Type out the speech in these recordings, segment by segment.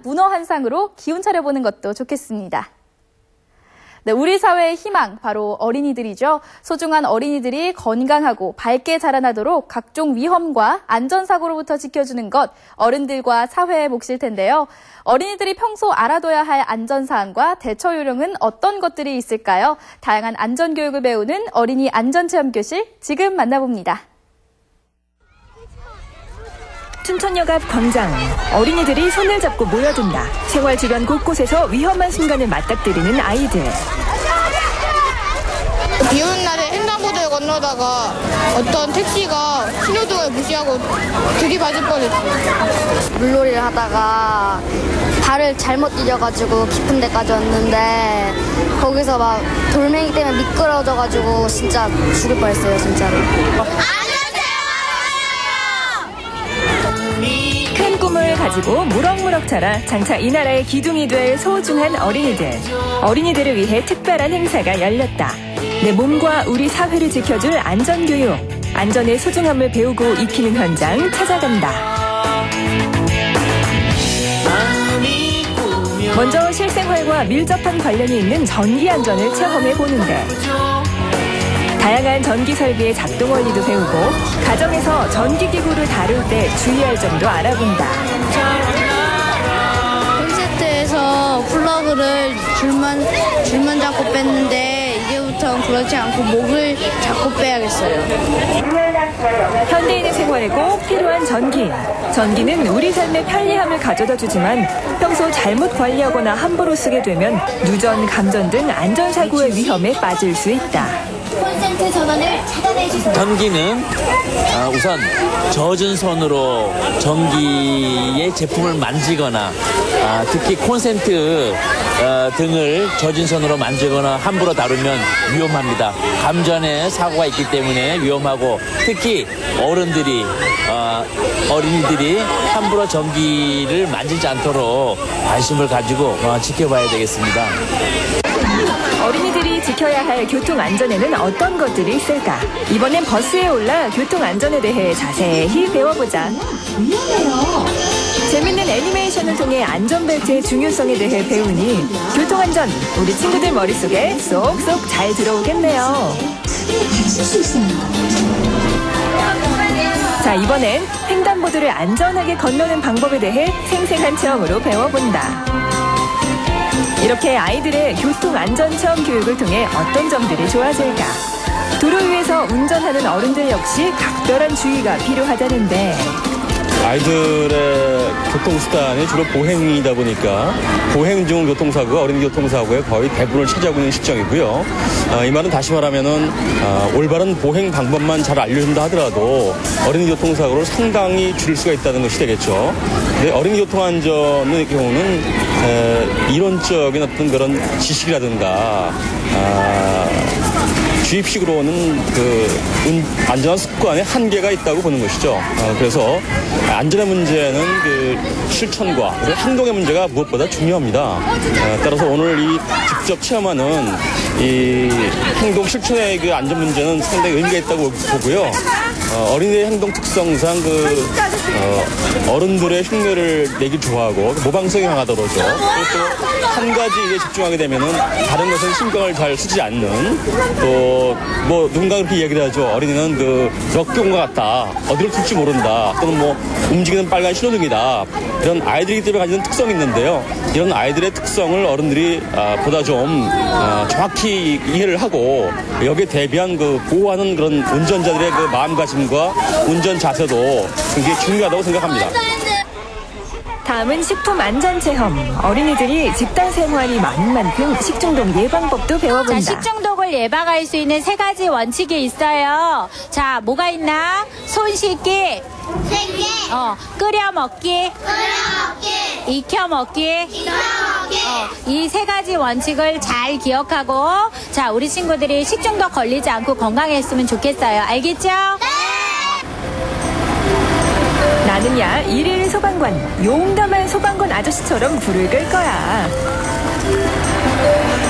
문어 한 쌍으로 기운 차려보는 것도 좋겠습니다. 네, 우리 사회의 희망, 바로 어린이들이죠. 소중한 어린이들이 건강하고 밝게 자라나도록 각종 위험과 안전사고로부터 지켜주는 것, 어른들과 사회의 몫일 텐데요. 어린이들이 평소 알아둬야 할 안전사항과 대처 요령은 어떤 것들이 있을까요? 다양한 안전교육을 배우는 어린이 안전체험교실, 지금 만나봅니다. 춘천역 앞 광장, 어린이들이 손을 잡고 모여든다. 생활 주변 곳곳에서 위험한 순간을 맞닥뜨리는 아이들. 비 오는 날에 횡단보도를 건너다가 어떤 택시가 신호등을 무시하고 들이받을 뻔했어요. 물놀이를 하다가 발을 잘못 디뎌가지고 깊은 데까지 왔는데 거기서 막 돌멩이 때문에 미끄러져가지고 진짜 죽을 뻔했어요, 진짜로. 큰 꿈을 가지고 무럭무럭 자라 장차 이 나라의 기둥이 될 소중한 어린이들. 어린이들을 위해 특별한 행사가 열렸다. 내 몸과 우리 사회를 지켜줄 안전교육. 안전의 소중함을 배우고 익히는 현장 찾아간다. 먼저 실생활과 밀접한 관련이 있는 전기 안전을 체험해 보는데, 다양한 전기 설비의 작동 원리도 배우고 가정에서 전기기구를 다룰 때 주의할 점도 알아본다. 콘센트에서 플러그를 줄만 잡고 뺐는데 이제부터는 그렇지 않고 목을 잡고 빼야겠어요. 현대인의 생활에 꼭 필요한 전기. 전기는 우리 삶의 편리함을 가져다 주지만 평소 잘못 관리하거나 함부로 쓰게 되면 누전, 감전 등 안전사고의 위험에 빠질 수 있다. 콘센트 전원을 차단해주세요. 전기는 우선 젖은 손으로 전기의 제품을 만지거나 특히 콘센트 등을 젖은 손으로 만지거나 함부로 다루면 위험합니다. 감전에 사고가 있기 때문에 위험하고, 특히 어린이들이 함부로 전기를 만지지 않도록 관심을 가지고 지켜봐야 되겠습니다. 어린이들이 지켜야 할 교통안전에는 어떤 것들이 있을까? 이번엔 버스에 올라 교통안전에 대해 자세히 배워보자. 위험해요. 재밌는 애니메이션을 통해 안전벨트의 중요성에 대해 배우니 교통안전, 우리 친구들 머릿속에 쏙쏙 잘 들어오겠네요. 다칠 수 있어요. 자, 이번엔 횡단보도를 안전하게 건너는 방법에 대해 생생한 체험으로 배워본다. 이렇게 아이들의 교통안전체험 교육을 통해 어떤 점들이 좋아질까? 도로 위에서 운전하는 어른들 역시 각별한 주의가 필요하다는데, 아이들의 교통수단이 주로 보행이다 보니까 보행 중 교통사고가 어린이 교통사고의 거의 대부분을 차지하고 있는 실정이고요. 이 말은 다시 말하면은 올바른 보행 방법만 잘 알려준다 하더라도 어린이 교통사고를 상당히 줄일 수가 있다는 것이 되겠죠. 근데 어린이 교통안전의 경우는 이론적인 어떤 그런 지식이라든가 주입식으로는 안전한 습관에 한계가 있다고 보는 것이죠. 그래서 안전의 문제는 실천과 행동의 문제가 무엇보다 중요합니다. 따라서 오늘 이 직접 체험하는 이 행동 실천의 안전 문제는 상당히 의미가 있다고 보고요. 어린이의 행동 특성상 어른들의 흉내를 내기 좋아하고 모방성이 강하다고 그러죠. 또 한 가지에 집중하게 되면은 다른 것은 신경을 잘 쓰지 않는, 또 누군가 그렇게 이야기를 하죠. 어린이는 럭비공과 같다. 어디로 튈지 모른다. 또는 움직이는 빨간 신호등이다. 이런 아이들이기 때문에 가지는 특성이 있는데요. 이런 아이들의 특성을 어른들이 보다 좀 정확히 이해를 하고 여기에 대비한 보호하는 그런 운전자들의 마음가짐과 운전 자세도 굉장히 중요하다고 생각합니다. 다음은 식품 안전 체험. 어린이들이 집단 생활이 많은 만큼 식중독 예방법도 배워본다. 자, 식중독을 예방할 수 있는 3가지 원칙이 있어요. 자, 뭐가 있나? 손 씻기, 생기, 끓여 먹기, 익혀 먹기. 이 3가지 원칙을 잘 기억하고, 자, 우리 친구들이 식중독 걸리지 않고 건강했으면 좋겠어요. 알겠죠? 나는야 일일 소방관, 용감한 소방관 아저씨처럼 불을 끌 거야.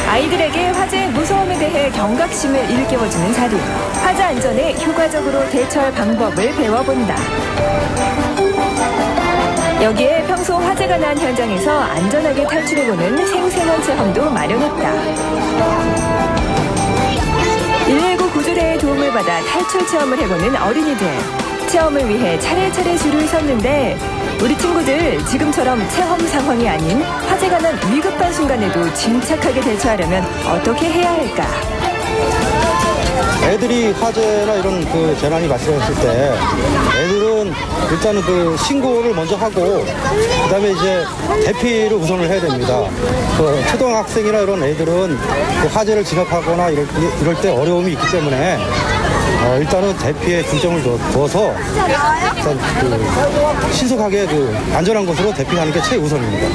아이들에게 화재의 무서움에 대해 경각심을 일깨워주는 자리. 화재 안전에 효과적으로 대처할 방법을 배워본다. 여기에 평소 화재가 난 현장에서 안전하게 탈출해보는 생생한 체험도 마련했다. 119 구조대의 도움을 받아 탈출 체험을 해보는 어린이들. 체험을 위해 차례차례 줄을 섰는데 우리 친구들 지금처럼 체험 상황이 아닌 화재가 난 위급한 순간에도 침착하게 대처하려면 어떻게 해야 할까? 애들이 화재나 이런 그 재난이 발생했을 때 애들은 일단은 그 신고를 먼저 하고 그다음에 이제 대피를 우선을 해야 됩니다. 그 초등학생이나 이런 애들은 그 화재를 진압하거나 이럴 때 어려움이 있기 때문에 일단은 대피에 중점을 두어서 일단 그 신속하게 그 안전한 곳으로 대피하는 게 최우선입니다.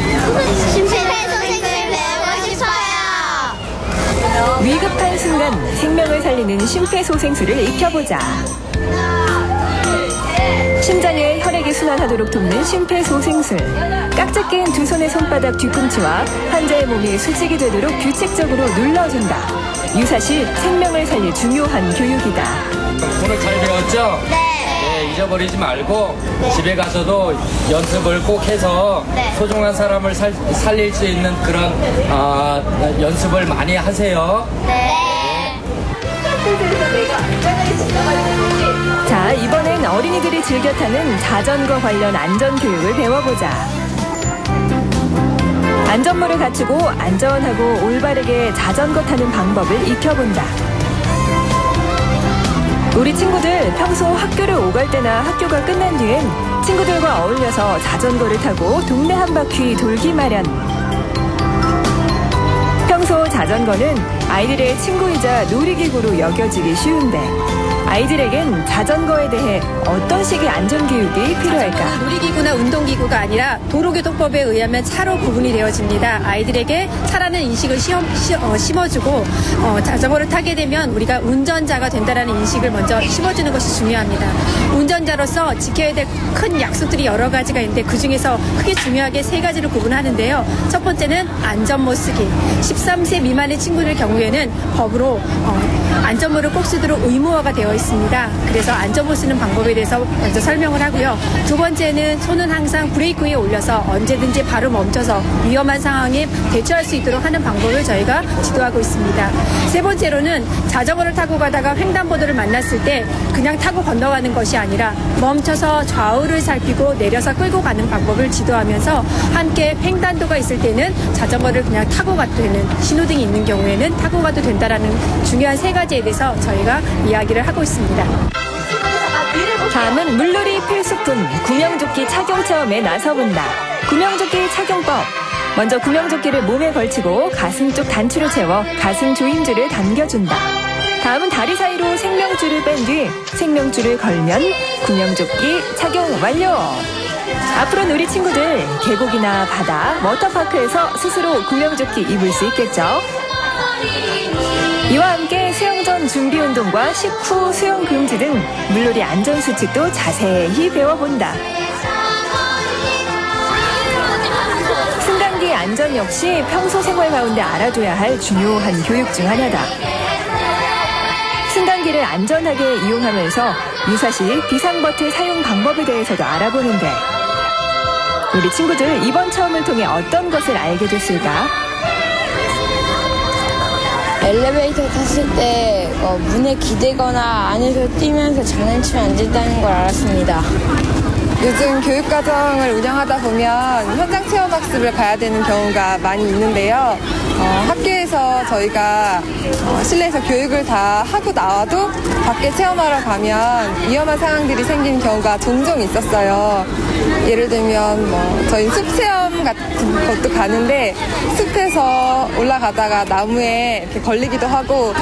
위급한 순간 생명을 살리는 심폐소생술을 익혀보자. 심장에 혈액이 순환하도록 돕는 심폐소생술. 깍지 낀 두 손의 손바닥 뒤꿈치와 환자의 몸이 수직이 되도록 규칙적으로 눌러준다. 유사시 생명을 살릴 중요한 교육이다. 오늘 잘 배웠죠? 네, 잊어버리지 말고 집에 가서도 연습을 꼭 해서 소중한 사람을 살릴 수 있는 그런 연습을 많이 하세요. 자, 이번엔 어린이들이 즐겨 타는 자전거 관련 안전교육을 배워보자. 안전모를 갖추고 안전하고 올바르게 자전거 타는 방법을 익혀본다. 우리 친구들 평소 학교를 오갈 때나 학교가 끝난 뒤엔 친구들과 어울려서 자전거를 타고 동네 한 바퀴 돌기 마련. 평소 자전거는 아이들의 친구이자 놀이기구로 여겨지기 쉬운데 아이들에겐 자전거에 대해 어떤 식의 안전교육이 필요할까? 놀이기구나 운동기구가 아니라 도로교통법에 의하면 차로 구분이 되어집니다. 아이들에게 차라는 인식을 심어주고 자전거를 타게 되면 우리가 운전자가 된다는 인식을 먼저 심어주는 것이 중요합니다. 운전자로서 지켜야 될 큰 약속들이 여러 가지가 있는데 그중에서 크게 중요하게 세 가지를 구분하는데요. 첫 번째는 안전모 쓰기. 13세 미만의 친구들 경우에는 법으로 안전모를 꼭 쓰도록 의무화가 되어 있습니다. 그래서 안전모 쓰는 방법에 대해서 먼저 설명을 하고요. 두 번째는 손은 항상 브레이크 위에 올려서 언제든지 바로 멈춰서 위험한 상황에 대처할 수 있도록 하는 방법을 저희가 지도하고 있습니다. 세 번째로는 자전거를 타고 가다가 횡단보도를 만났을 때 그냥 타고 건너가는 것이 아니라 멈춰서 좌우를 살피고 내려서 끌고 가는 방법을 지도하면서 함께 횡단도가 있을 때는 자전거를 그냥 타고 가도 되는, 신호등이 있는 경우에는 타고 가도 된다라는 중요한 세 가지에 대해서 저희가 이야기를 하고 있습니다. 다음은 물놀이 필수품 구명조끼 착용 체험에 나서본다. 구명조끼 착용법. 먼저 구명조끼를 몸에 걸치고 가슴 쪽 단추를 채워 가슴 조임줄을 당겨준다. 다음은 다리 사이로 생명줄을 뺀 뒤 생명줄을 걸면 구명조끼 착용 완료. 앞으로는 우리 친구들 계곡이나 바다, 워터파크에서 스스로 구명조끼 입을 수 있겠죠. 이와 함께 수영 전 준비 운동과 식후 수영 금지 등 물놀이 안전 수칙도 자세히 배워본다. 승강기 안전 역시 평소 생활 가운데 알아둬야 할 중요한 교육 중 하나다. 승강기를 안전하게 이용하면서 유사시 비상버튼 사용 방법에 대해서도 알아보는데 우리 친구들 이번 체험을 통해 어떤 것을 알게 됐을까? 엘리베이터 탔을 때 문에 기대거나 안에서 뛰면서 장난치면 안 된다는 걸 알았습니다. 요즘 교육과정을 운영하다 보면 현장 체험학습을 가야 되는 경우가 많이 있는데요. 학교에서 저희가 실내에서 교육을 다 하고 나와도 밖에 체험하러 가면 위험한 상황들이 생기는 경우가 종종 있었어요. 예를 들면 저희 숲 체험 같은 것도 가는데 숲에서 올라가다가 나무에 이렇게 걸리기도 하고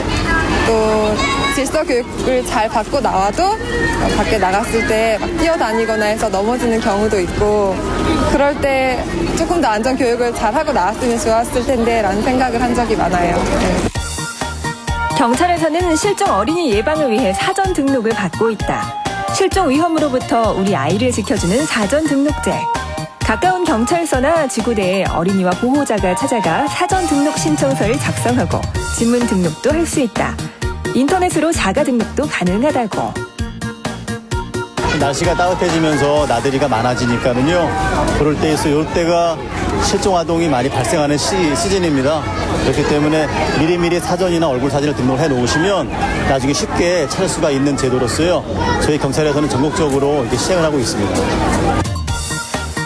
또 질서 교육을 잘 받고 나와도 밖에 나갔을 때 막 뛰어다니거나 해서 넘어지는 경우도 있고 그럴 때 조금 더 안전 교육을 잘 하고 나왔으면 좋았을 텐데 라는 생각을 한 적이 많아요. 경찰에서는 실종 어린이 예방을 위해 사전 등록을 받고 있다. 실종 위험으로부터 우리 아이를 지켜주는 사전 등록제. 가까운 경찰서나 지구대에 어린이와 보호자가 찾아가 사전 등록 신청서를 작성하고 지문 등록도 할 수 있다. 인터넷으로 자가 등록도 가능하다고. 날씨가 따뜻해지면서 나들이가 많아지니까는요. 그럴 때에서 이때가 실종 아동이 많이 발생하는 시즌입니다. 그렇기 때문에 미리미리 사전이나 얼굴 사진을 등록해 놓으시면 나중에 쉽게 찾을 수가 있는 제도로서요. 저희 경찰에서는 전국적으로 이렇게 시행을 하고 있습니다.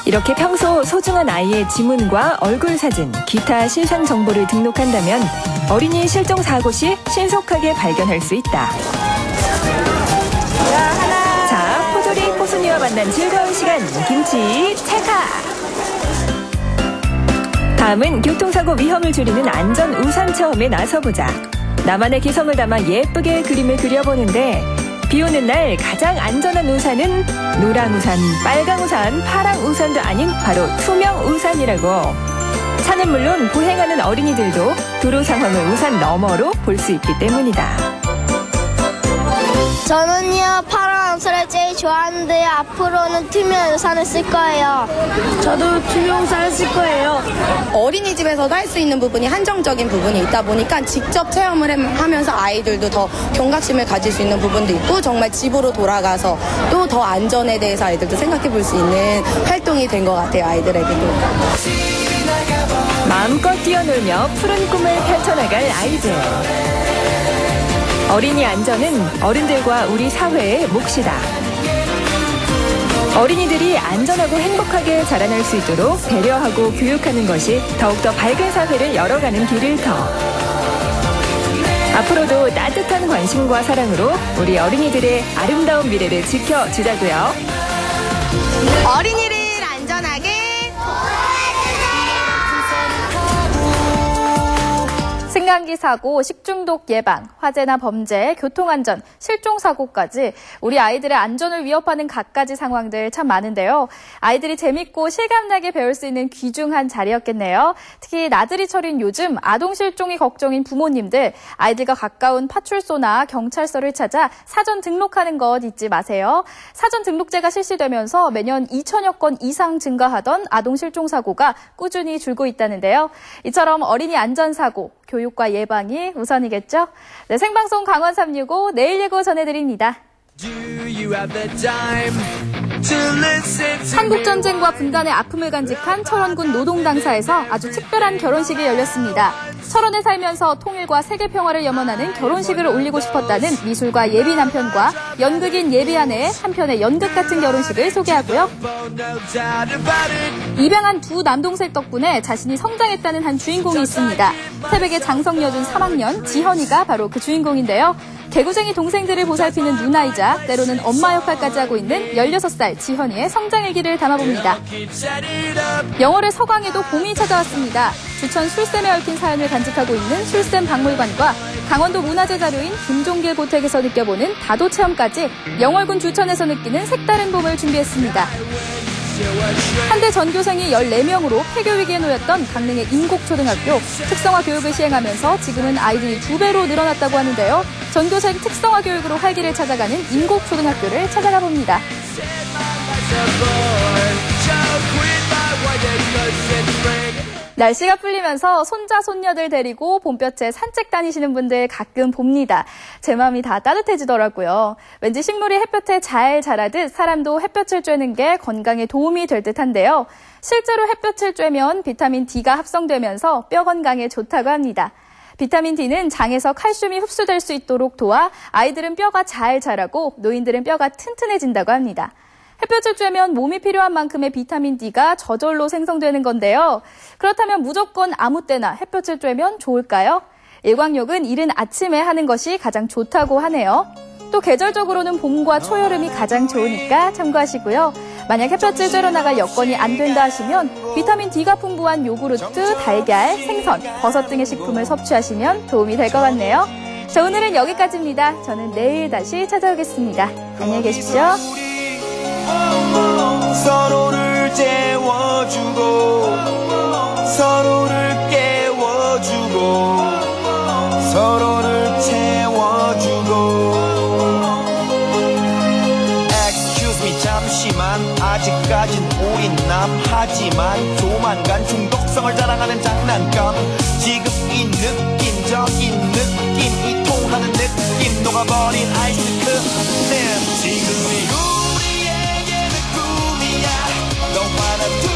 이렇게 평소 소중한 아이의 지문과 얼굴 사진, 기타 실상 정보를 등록한다면 어린이 실종 사고 시 신속하게 발견할 수 있다. 자, 포도리 포순이와 만난 즐거운 시간, 김치 찰칵! 다음은 교통사고 위험을 줄이는 안전 우산 체험에 나서보자. 나만의 개성을 담아 예쁘게 그림을 그려보는데 비 오는 날 가장 안전한 우산은 노랑 우산, 빨강 우산, 파랑 우산도 아닌 바로 투명 우산이라고. 차는 물론 보행하는 어린이들도 도로 상황을 우산 너머로 볼 수 있기 때문이다. 저는요 파란 우산을 제일 좋아하는데요. 앞으로는 투명 우산을 쓸 거예요. 저도 투명 우산을 쓸 거예요. 어린이집에서도 할 수 있는 부분이 한정적인 부분이 있다 보니까 직접 체험을 하면서 아이들도 더 경각심을 가질 수 있는 부분도 있고 정말 집으로 돌아가서 또 더 안전에 대해서 아이들도 생각해 볼 수 있는 활동이 된 것 같아요. 아이들에게도. 마음껏 뛰어놀며 푸른 꿈을 펼쳐나갈 아이들. 어린이 안전은 어른들과 우리 사회의 몫이다. 어린이들이 안전하고 행복하게 자라날 수 있도록 배려하고 교육하는 것이 더욱더 밝은 사회를 열어가는 길을 터. 앞으로도 따뜻한 관심과 사랑으로 우리 어린이들의 아름다운 미래를 지켜주자고요. 어린이를 안전하게 승강기 사고, 식중독 예방, 화재나 범죄, 교통안전, 실종사고까지 우리 아이들의 안전을 위협하는 갖가지 상황들 참 많은데요. 아이들이 재밌고 실감나게 배울 수 있는 귀중한 자리였겠네요. 특히 나들이철인 요즘 아동 실종이 걱정인 부모님들, 아이들과 가까운 파출소나 경찰서를 찾아 사전 등록하는 것 잊지 마세요. 사전 등록제가 실시되면서 매년 2천여 건 이상 증가하던 아동 실종사고가 꾸준히 줄고 있다는데요. 이처럼 어린이 안전사고, 교육과 예방이 우선이겠죠? 네, 생방송 강원 365 내일 예고 전해드립니다. 한국전쟁과 분단의 아픔을 간직한 철원군 노동당사에서 아주 특별한 결혼식이 열렸습니다. 철원에 살면서 통일과 세계평화를 염원하는 결혼식을 올리고 싶었다는 미술가 예비 남편과 연극인 예비 아내의 한편의 연극 같은 결혼식을 소개하고요. 입양한 두 남동생 덕분에 자신이 성장했다는 한 주인공이 있습니다. 태백의 장성여중 3학년 지현이가 바로 그 주인공인데요. 개구쟁이 동생들을 보살피는 누나이자 때로는 엄마 역할까지 하고 있는 16살 지현이의 성장일기를 담아봅니다. 영월의 서강에도 봄이 찾아왔습니다. 주천 술샘에 얽힌 사연을 간직하고 있는 술샘 박물관과 강원도 문화재 자료인 김종길 고택에서 느껴보는 다도 체험까지 영월군 주천에서 느끼는 색다른 봄을 준비했습니다. 한대 전교생이 14명으로 폐교 위기에 놓였던 강릉의 인곡초등학교, 특성화 교육을 시행하면서 지금은 아이들이 2배로 늘어났다고 하는데요. 전교생 특성화 교육으로 활기를 찾아가는 인곡초등학교를 찾아가 봅니다. 날씨가 풀리면서 손자, 손녀들 데리고 봄볕에 산책 다니시는 분들 가끔 봅니다. 제 마음이 다 따뜻해지더라고요. 왠지 식물이 햇볕에 잘 자라듯 사람도 햇볕을 쬐는 게 건강에 도움이 될 듯한데요. 실제로 햇볕을 쬐면 비타민 D가 합성되면서 뼈 건강에 좋다고 합니다. 비타민 D는 장에서 칼슘이 흡수될 수 있도록 도와 아이들은 뼈가 잘 자라고 노인들은 뼈가 튼튼해진다고 합니다. 햇볕을 쬐면 몸이 필요한 만큼의 비타민 D가 저절로 생성되는 건데요. 그렇다면 무조건 아무 때나 햇볕을 쬐면 좋을까요? 일광욕은 이른 아침에 하는 것이 가장 좋다고 하네요. 또 계절적으로는 봄과 초여름이 가장 좋으니까 참고하시고요. 만약 햇볕을 쬐러 나갈 여건이 안 된다 하시면 비타민 D가 풍부한 요구르트, 달걀, 생선, 버섯 등의 식품을 섭취하시면 도움이 될 것 같네요. 자, 오늘은 여기까지입니다. 저는 내일 다시 찾아오겠습니다. 안녕히 계십시오. 서로를 재워주고 서로를 깨워주고 서로를 채워주고 Excuse me 잠시만 아직까진 오인남 하지만 조만간 중독성을 자랑하는 장난감 지금 이 느낌적인 느낌이 통하는 느낌 녹아버린 아이스크림 지금이 우리 하나 둘